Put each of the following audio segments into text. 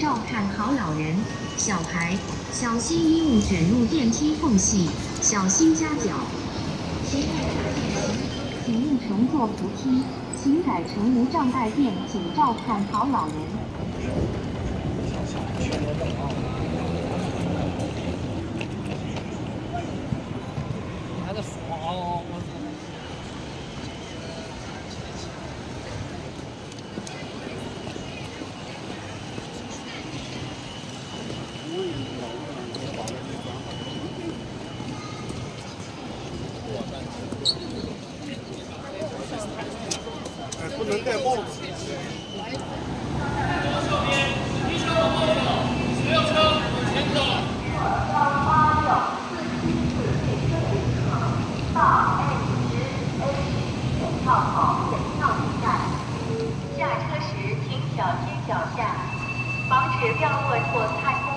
照看好老人、小孩，小心衣物卷入电梯缝隙，小心夹脚。请应乘坐扶梯，请改乘无障碍电，请照看好老人。还在刷哦，我操！不能带帽子。下车时请小心脚下，防止掉落或擦空。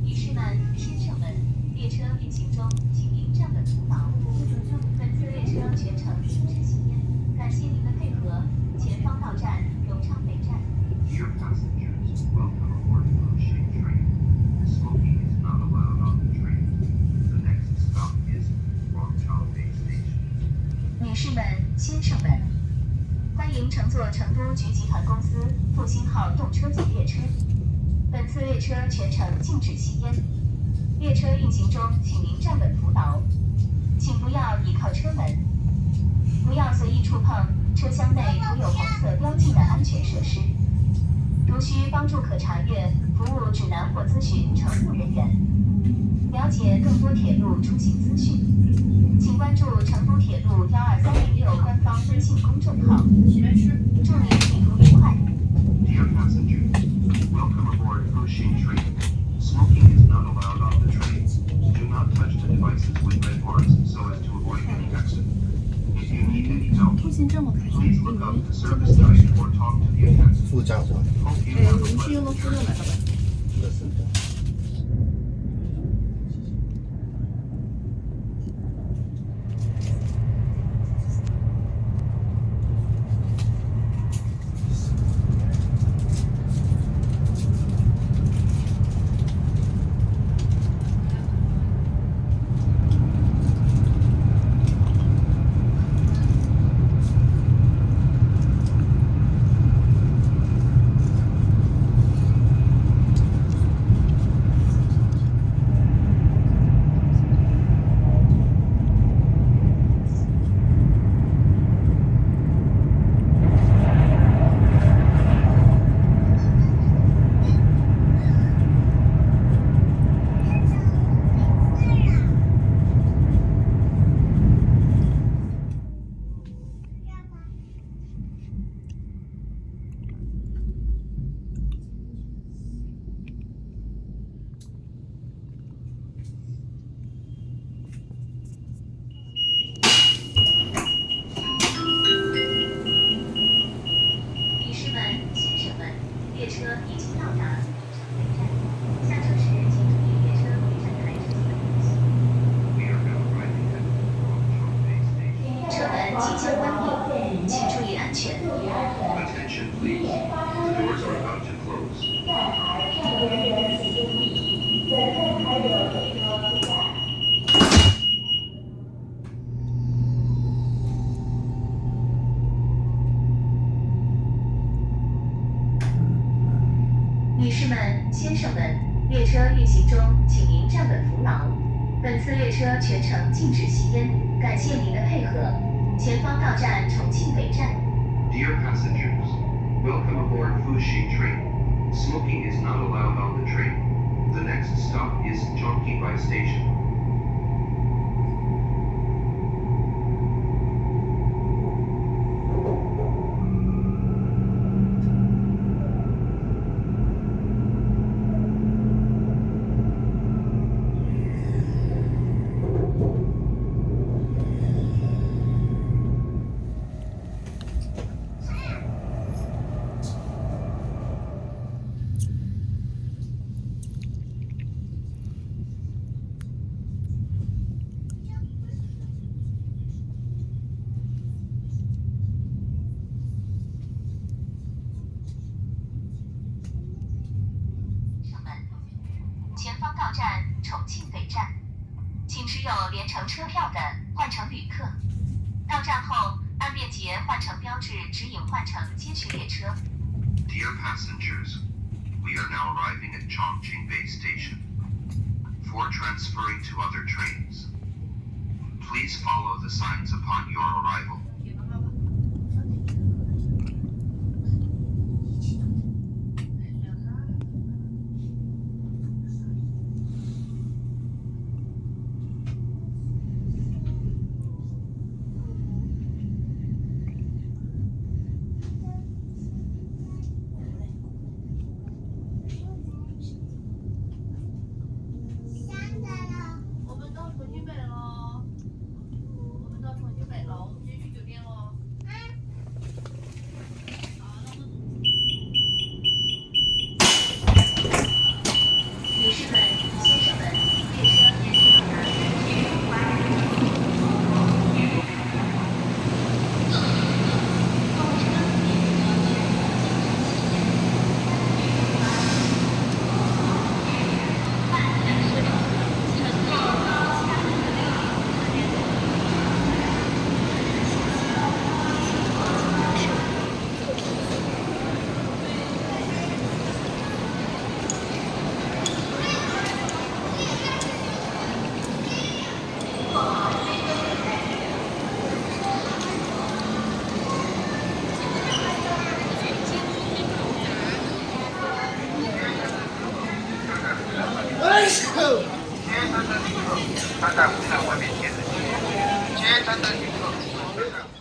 女士们、先生们，列车运行中，请您站稳扶牢。本次列车全程禁止吸烟，感谢您的配合。前方到站荣昌北站。Dear passengers, welcome aboard Fuxing Train. Smoking is not allowed on the train. The next stop is Rongchang Station. 女士们、先生们，欢迎乘坐成都局集团公司复兴号动车组列车。本次列车全程禁止吸烟。列车运行中，请您站稳扶牢，请不要倚靠车门，不要随意触碰车厢内涂有红色标记的安全设施。如需帮助可查阅服务指南或咨询乘务人员。了解更多铁路出行资讯，请关注成都铁路12306官方微信公众号。祝您旅途愉快。Dear passengers, welcome aboard Fuxing Train. Smoking is not allowed on the train. Do not touch the devices with red bars so as to avoid any accident. If you need any help, please look up the service guide or talk to the attendant. 副驾驶。 Hope you have a 您是用的副驾买的呗？这是。列车运行中，请您站稳扶牢。本次列车全程禁止吸烟，感谢您的配合。前方到站重庆北站。Dear passengers, welcome aboard Fuxi train. Smoking is not allowed on the train. The next stop is Chongqingbai Station. 前方到站重庆北站，请持有连程车票的换乘旅客，到站后按便捷换乘标志指引换乘接续列车。Dear passengers, we are now arriving at Chongqingbei Station. For transferring to other trains, please follow the signs upon your arrival. 女士们、先生们，列车已经到达他在外面接着接，接他的旅客。